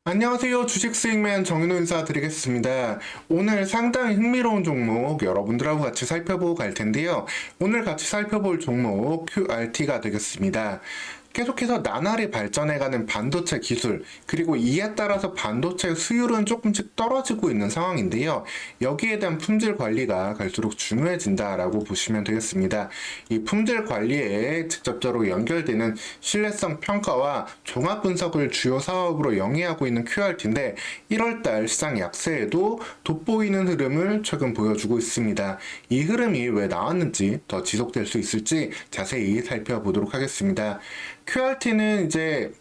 안녕하세요. 주식 수익맨 정윤호 인사드리겠습니다. 오늘 상당히 흥미로운 종목 여러분들하고 같이 살펴보고 갈 텐데요. 오늘 같이 살펴볼 종목 QRT가 되겠습니다. 계속해서 나날이 발전해가는 반도체 기술, 그리고 이에 따라서 반도체 수율은 조금씩 떨어지고 있는 상황인데요. 여기에 대한 품질 관리가 갈수록 중요해진다라고 보시면 되겠습니다. 이 품질 관리에 직접적으로 연결되는 신뢰성 평가와 종합 분석을 주요 사업으로 영위하고 있는 QRT인데 1월달 시장 약세에도 돋보이는 흐름을 최근 보여주고 있습니다. 이 흐름이 왜 나왔는지 더 지속될 수 있을지 자세히 살펴보도록 하겠습니다. QRT는 이제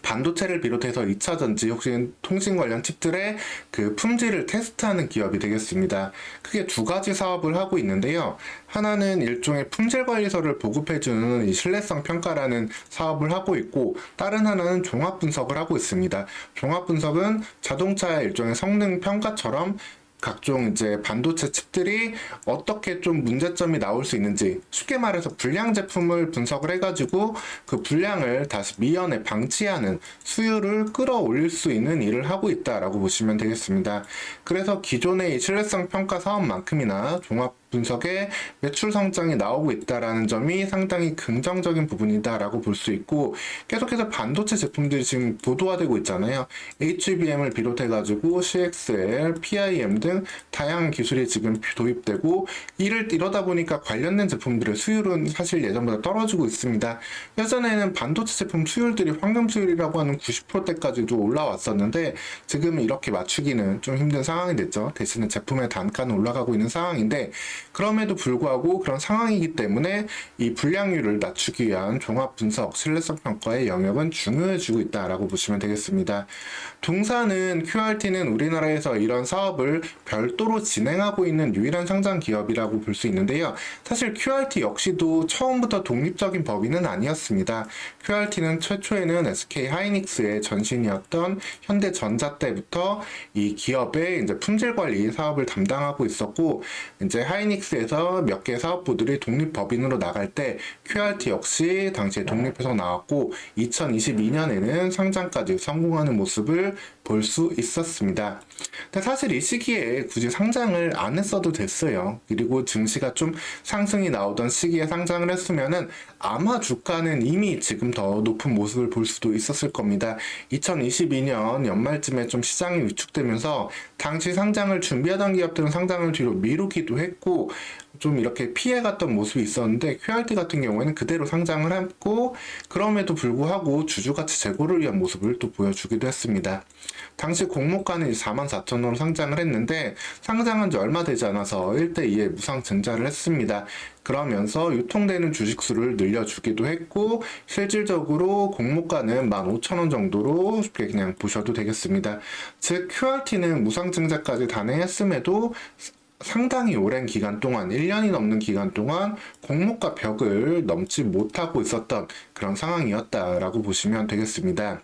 반도체를 비롯해서 2차전지 혹시 통신 관련 칩들의 그 품질을 테스트하는 기업이 되겠습니다. 크게 두 가지 사업을 하고 있는데요. 하나는 일종의 품질 관리서를 보급해주는 이 신뢰성 평가라는 사업을 하고 있고, 다른 하나는 종합 분석을 하고 있습니다. 종합 분석은 자동차의 일종의 성능 평가처럼 각종 이제 반도체 칩들이 어떻게 좀 문제점이 나올 수 있는지, 쉽게 말해서 불량 제품을 분석을 해가지고 그 불량을 다시 미연에 방치하는 수율을 끌어올릴 수 있는 일을 하고 있다라고 보시면 되겠습니다. 그래서 기존의 이 신뢰성 평가 사업만큼이나 종합 분석에 매출 성장이 나오고 있다라는 점이 상당히 긍정적인 부분이다라고 볼 수 있고, 계속해서 반도체 제품들이 지금 고도화되고 있잖아요. HBM을 비롯해가지고 CXL, PIM 등 다양한 기술이 지금 도입되고, 이러다 보니까 관련된 제품들의 수율은 사실 예전보다 떨어지고 있습니다. 예전에는 반도체 제품 수율들이 황금 수율이라고 하는 90%대까지도 올라왔었는데, 지금 이렇게 맞추기는 좀 힘든 상황이 됐죠. 대신에 제품의 단가는 올라가고 있는 상황인데, 그럼에도 불구하고 그런 상황이기 때문에 이 불량률을 낮추기 위한 종합 분석, 신뢰성 평가의 영역은 중요해지고 있다라고 보시면 되겠습니다. 동사는 QRT는 우리나라에서 이런 사업을 별도로 진행하고 있는 유일한 상장 기업이라고 볼 수 있는데요. 사실 QRT 역시도 처음부터 독립적인 법인은 아니었습니다. QRT는 최초에는 SK 하이닉스의 전신이었던 현대전자 때부터 이 기업의 이제 품질 관리 사업을 담당하고 있었고, 이제 하이닉스에서 몇 개 사업부들이 독립법인으로 나갈 때 QRT 역시 당시에 독립해서 나왔고, 2022년에는 상장까지 성공하는 모습을 볼 수 있었습니다. 근데 사실 이 시기에 굳이 상장을 안 했어도 됐어요. 그리고 증시가 좀 상승이 나오던 시기에 상장을 했으면은 아마 주가는 이미 지금 더 높은 모습을 볼 수도 있었을 겁니다. 2022년 연말쯤에 좀 시장이 위축되면서 당시 상장을 준비하던 기업들은 상장을 뒤로 미루기도 했고, 좀 이렇게 피해갔던 모습이 있었는데, QRT 같은 경우에는 그대로 상장을 했고, 그럼에도 불구하고 주주가치 제고를 위한 모습을 또 보여주기도 했습니다. 당시 공모가는 44,000원으로 상장을 했는데, 상장한 지 얼마 되지 않아서 1대2의 무상 증자를 했습니다. 그러면서 유통되는 주식수를 늘려주기도 했고, 실질적으로 공모가는 15,000원 정도로 쉽게 그냥 보셔도 되겠습니다. 즉 QRT는 무상 증자까지 단행했음에도 상당히 오랜 기간 동안, 1년이 넘는 기간 동안 공모가 벽을 넘지 못하고 있었던 그런 상황이었다라고 보시면 되겠습니다.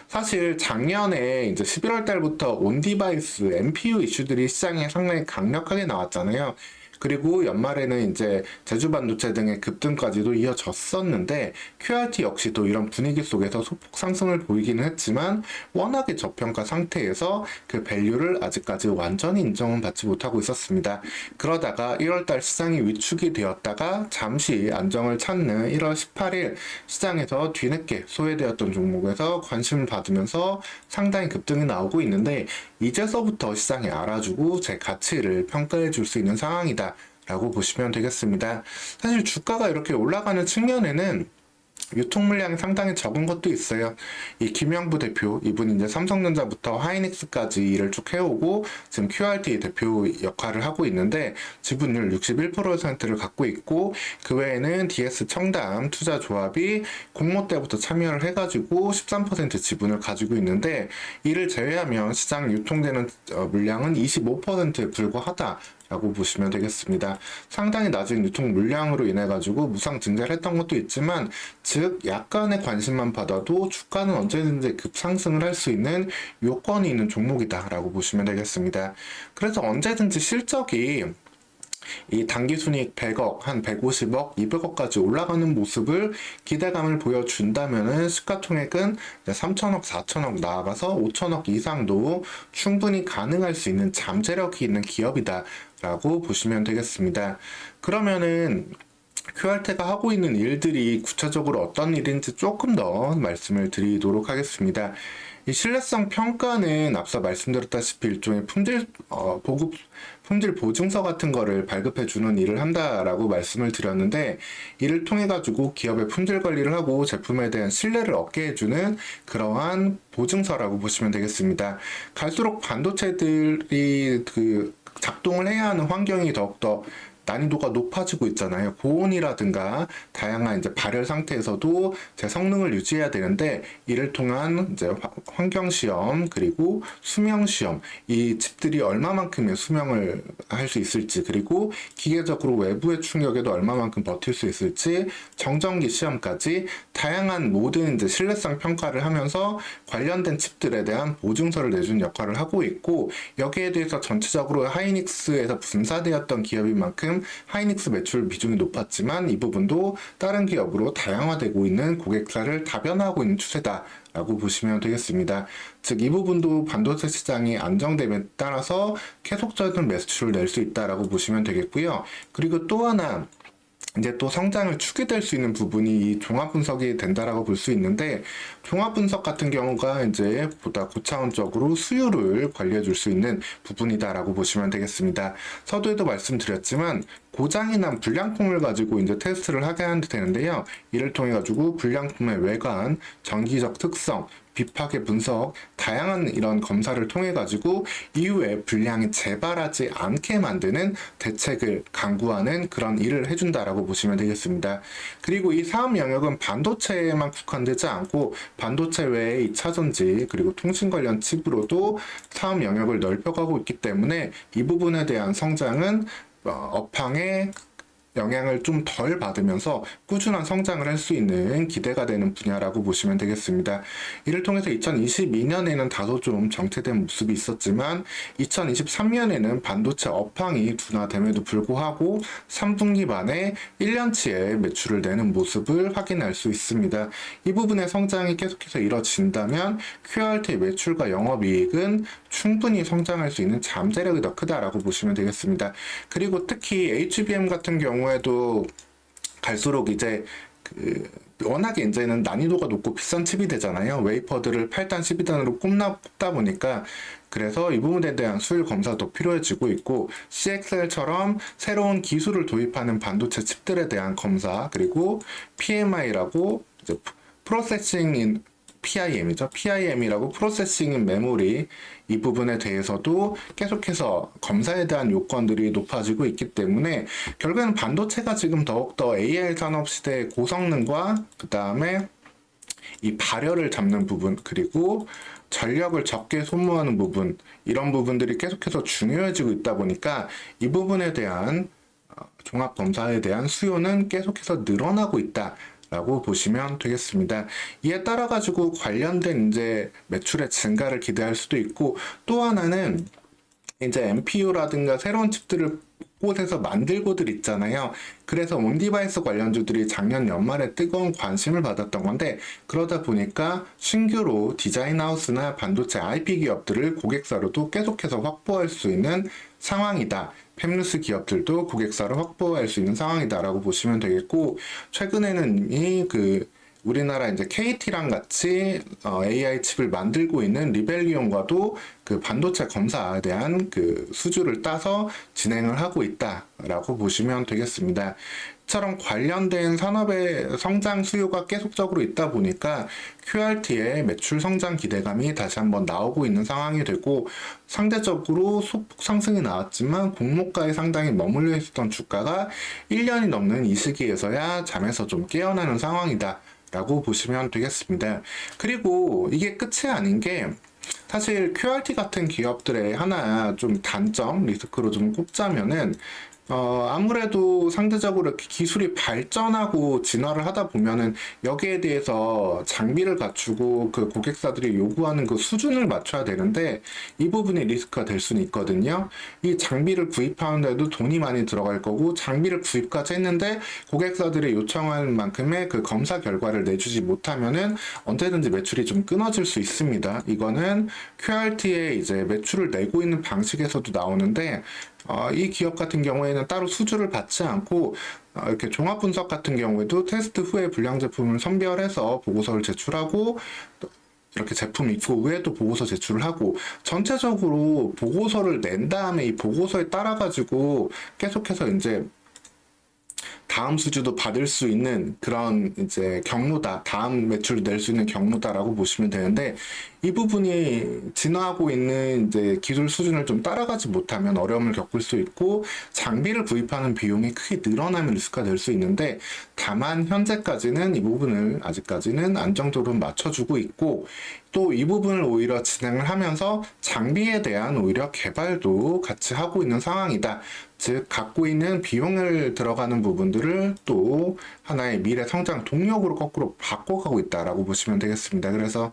사실 작년에 이제 11월 달부터 온디바이스, NPU 이슈들이 시장에 상당히 강력하게 나왔잖아요. 그리고 연말에는 이제 제주반도체 등의 급등까지도 이어졌었는데, QRT 역시도 이런 분위기 속에서 소폭 상승을 보이기는 했지만 워낙에 저평가 상태에서 그 밸류를 아직까지 완전히 인정은 받지 못하고 있었습니다. 그러다가 1월달 시장이 위축이 되었다가 잠시 안정을 찾는 1월 18일 시장에서 뒤늦게 소외되었던 종목에서 관심을 받으면서 상당히 급등이 나오고 있는데, 이제서부터 시장이 알아주고 제 가치를 평가해 줄 수 있는 상황이다 라고 보시면 되겠습니다. 사실 주가가 이렇게 올라가는 측면에는 유통 물량이 상당히 적은 것도 있어요. 이 김영부 대표, 이분이 이제 삼성전자부터 하이닉스까지 일을 쭉 해오고 지금 QRT 대표 역할을 하고 있는데, 지분율 61%를 갖고 있고, 그 외에는 DS 청담 투자조합이 공모 때부터 참여를 해가지고 13% 지분을 가지고 있는데, 이를 제외하면 시장 유통되는 물량은 25%에 불과하다 라고 보시면 되겠습니다. 상당히 낮은 유통 물량으로 인해 가지고 무상 증자를 했던 것도 있지만, 즉 약간의 관심만 받아도 주가는 언제든지 급상승을 할 수 있는 요건이 있는 종목이다 라고 보시면 되겠습니다. 그래서 언제든지 실적이 이 당기순이익 100억, 한 150억, 200억까지 올라가는 모습을 기대감을 보여준다면은 시가총액은 3천억, 4천억 나아가서 5천억 이상도 충분히 가능할 수 있는 잠재력이 있는 기업이다 라고 보시면 되겠습니다. 그러면은 QRT가 하고 있는 일들이 구체적으로 어떤 일인지 조금 더 말씀을 드리도록 하겠습니다. 이 신뢰성 평가는 앞서 말씀드렸다시피 일종의 품질 보증서 같은 거를 발급해 주는 일을 한다라고 말씀을 드렸는데, 이를 통해 가지고 기업의 품질 관리를 하고 제품에 대한 신뢰를 얻게 해주는 그러한 보증서라고 보시면 되겠습니다. 갈수록 반도체들이 작동을 해야 하는 환경이 더욱더 난이도가 높아지고 있잖아요. 고온이라든가 다양한 이제 발열 상태에서도 제 성능을 유지해야 되는데, 이를 통한 이제 환경 시험 그리고 수명 시험, 이 칩들이 얼마만큼의 수명을 할 수 있을지, 그리고 기계적으로 외부의 충격에도 얼마만큼 버틸 수 있을지, 정전기 시험까지 다양한 모든 이제 신뢰성 평가를 하면서 관련된 칩들에 대한 보증서를 내준 역할을 하고 있고, 여기에 대해서 전체적으로 하이닉스에서 분사되었던 기업인 만큼 하이닉스 매출 비중이 높았지만, 이 부분도 다른 기업으로 다양화되고 있는 고객사를 다변화하고 있는 추세다라고 보시면 되겠습니다. 즉, 이 부분도 반도체 시장이 안정됨에 따라서 계속적인 매출을 낼 수 있다라고 보시면 되겠고요. 그리고 또 하나, 이제 또 성장을 축이될 수 있는 부분이 이 종합 분석이 된다라고 볼 수 있는데, 종합 분석 같은 경우가 이제 보다 고차원적으로 수요를 관리해 줄 수 있는 부분이다라고 보시면 되겠습니다. 서두에도 말씀드렸지만 고장이 난 불량품을 가지고 이제 테스트를 하게 되는데요. 이를 통해 가지고 불량품의 외관, 전기적 특성, 비파괴 분석, 다양한 이런 검사를 통해 가지고 이후에 불량이 재발하지 않게 만드는 대책을 강구하는 그런 일을 해준다라고 보시면 되겠습니다. 그리고 이 사업 영역은 반도체에만 국한되지 않고 반도체 외에 2차전지 그리고 통신 관련 칩으로도 사업 영역을 넓혀가고 있기 때문에 이 부분에 대한 성장은 업황의 영향을 좀 덜 받으면서 꾸준한 성장을 할 수 있는 기대가 되는 분야라고 보시면 되겠습니다. 이를 통해서 2022년에는 다소 좀 정체된 모습이 있었지만 2023년에는 반도체 업황이 둔화됨에도 불구하고 3분기 만에 1년치의 매출을 내는 모습을 확인할 수 있습니다. 이 부분의 성장이 계속해서 이뤄진다면 QRT 매출과 영업이익은 충분히 성장할 수 있는 잠재력이 더 크다라고 보시면 되겠습니다. 그리고 특히 HBM 같은 경우에도 갈수록 이제 워낙에 이제는 난이도가 높고 비싼 칩이 되잖아요. 웨이퍼들을 8단, 12단으로 꼽다 보니까, 그래서 이 부분에 대한 수율 검사도 필요해지고 있고, CXL처럼 새로운 기술을 도입하는 반도체 칩들에 대한 검사, 그리고 PMI라고 이제 프로세싱인 PIM이죠. PIM이라고 프로세싱인 메모리, 이 부분에 대해서도 계속해서 검사에 대한 요건들이 높아지고 있기 때문에 결국에는 반도체가 지금 더욱더 AI 산업 시대의 고성능과 그 다음에 이 발열을 잡는 부분, 그리고 전력을 적게 소모하는 부분, 이런 부분들이 계속해서 중요해지고 있다 보니까 이 부분에 대한 종합검사에 대한 수요는 계속해서 늘어나고 있다 라고 보시면 되겠습니다. 이에 따라 가지고 관련된 이제 매출의 증가를 기대할 수도 있고, 또 하나는 이제 MPU라든가 새로운 칩들을 곳에서 만들고들 있잖아요. 그래서 온디바이스 관련주들이 작년 연말에 뜨거운 관심을 받았던 건데, 그러다 보니까 신규로 디자인하우스나 반도체 IP 기업들을 고객사로도 계속해서 확보할 수 있는 상황이다. 팹리스 기업들도 고객사를 확보할 수 있는 상황이다라고 보시면 되겠고, 최근에는 우리나라 이제 KT랑 같이 AI 칩을 만들고 있는 리벨리온과도 그 반도체 검사에 대한 그 수주를 따서 진행을 하고 있다라고 보시면 되겠습니다. 이처럼 관련된 산업의 성장 수요가 계속적으로 있다 보니까 QRT의 매출 성장 기대감이 다시 한번 나오고 있는 상황이 되고, 상대적으로 소폭 상승이 나왔지만 공모가에 상당히 머물러 있었던 주가가 1년이 넘는 이 시기에서야 잠에서 좀 깨어나는 상황이다 라고 보시면 되겠습니다. 그리고 이게 끝이 아닌 게, 사실 QRT 같은 기업들의 하나 좀 단점, 리스크로 좀 꼽자면은 아무래도 상대적으로 이렇게 기술이 발전하고 진화를 하다 보면은 여기에 대해서 장비를 갖추고 그 고객사들이 요구하는 그 수준을 맞춰야 되는데 이 부분이 리스크가 될 수는 있거든요. 이 장비를 구입하는데도 돈이 많이 들어갈 거고 장비를 구입까지 했는데 고객사들이 요청하는 만큼의 그 검사 결과를 내주지 못하면은 언제든지 매출이 좀 끊어질 수 있습니다. 이거는 QRT에 이제 매출을 내고 있는 방식에서도 나오는데 이 기업 같은 경우에는 따로 수주를 받지 않고 이렇게 종합 분석 같은 경우에도 테스트 후에 불량 제품을 선별해서 보고서를 제출하고 또 이렇게 제품 입고 후에도 보고서 제출을 하고 전체적으로 보고서를 낸 다음에 이 보고서에 따라 가지고 계속해서 이제 다음 수주도 받을 수 있는 그런 이제 경로다. 다음 매출을 낼 수 있는 경로다라고 보시면 되는데 이 부분이 진화하고 있는 이제 기술 수준을 좀 따라가지 못하면 어려움을 겪을 수 있고 장비를 구입하는 비용이 크게 늘어나면 리스크가 될 수 있는데 다만 현재까지는 이 부분을 아직까지는 안정적으로 맞춰주고 있고 또 이 부분을 오히려 진행을 하면서 장비에 대한 오히려 개발도 같이 하고 있는 상황이다. 즉 갖고 있는 비용을 들어가는 부분들을 또 하나의 미래 성장 동력으로 거꾸로 바꿔가고 있다라고 보시면 되겠습니다. 그래서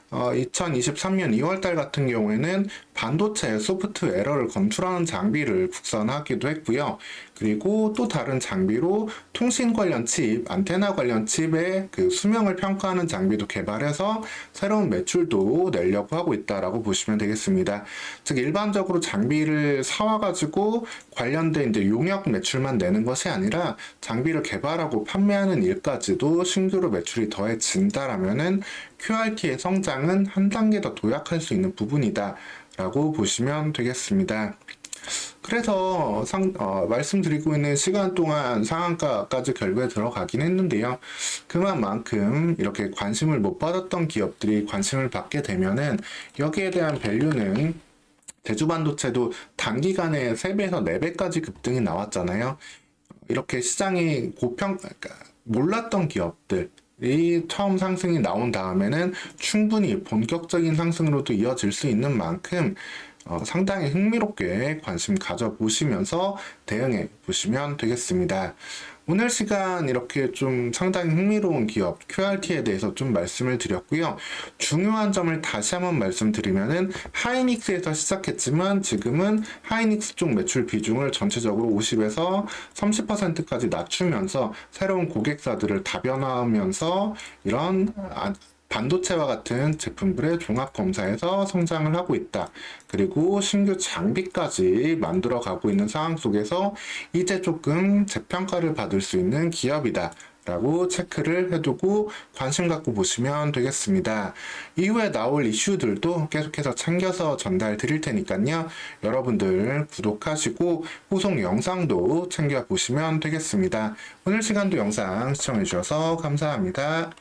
2023년 2월달 같은 경우에는 반도체 소프트웨어를 건출하는 장비를 국산하기도 했고요. 그리고 또 다른 장비로 통신 관련 칩, 안테나 관련 칩의 그 수명을 평가하는 장비도 개발해서 새로운 매출도 내려고 하고 있다라고 보시면 되겠습니다. 즉 일반적으로 장비를 사와가지고 관련된 이제 용역 매출만 내는 것이 아니라 장비를 개발하고 판매하는 일까지도 신규로 매출이 더해진다라면은 QRT의 성장은 한 단계 더 도약할 수 있는 부분이다 라고 보시면 되겠습니다. 그래서 말씀드리고 있는 시간 동안 상한가까지 결국에 들어가긴 했는데요. 그만큼 이렇게 관심을 못 받았던 기업들이 관심을 받게 되면은 여기에 대한 밸류는 대주반도체도 단기간에 3배에서 4배까지 급등이 나왔잖아요. 이렇게 시장이 그러니까 몰랐던 기업들 이 처음 상승이 나온 다음에는 충분히 본격적인 상승으로도 이어질 수 있는 만큼 상당히 흥미롭게 관심 가져보시면서 대응해 보시면 되겠습니다. 오늘 시간 이렇게 좀 상당히 흥미로운 기업 QRT에 대해서 좀 말씀을 드렸고요. 중요한 점을 다시 한번 말씀드리면은 하이닉스에서 시작했지만 지금은 하이닉스 쪽 매출 비중을 전체적으로 50에서 30%까지 낮추면서 새로운 고객사들을 다변화하면서 이런 반도체와 같은 제품들의 종합 검사에서 성장을 하고 있다. 그리고 신규 장비까지 만들어 가고 있는 상황 속에서 이제 조금 재평가를 받을 수 있는 기업이다. 라고 체크를 해두고 관심 갖고 보시면 되겠습니다. 이후에 나올 이슈들도 계속해서 챙겨서 전달 드릴 테니까요. 여러분들 구독하시고 후속 영상도 챙겨 보시면 되겠습니다. 오늘 시간도 영상 시청해 주셔서 감사합니다.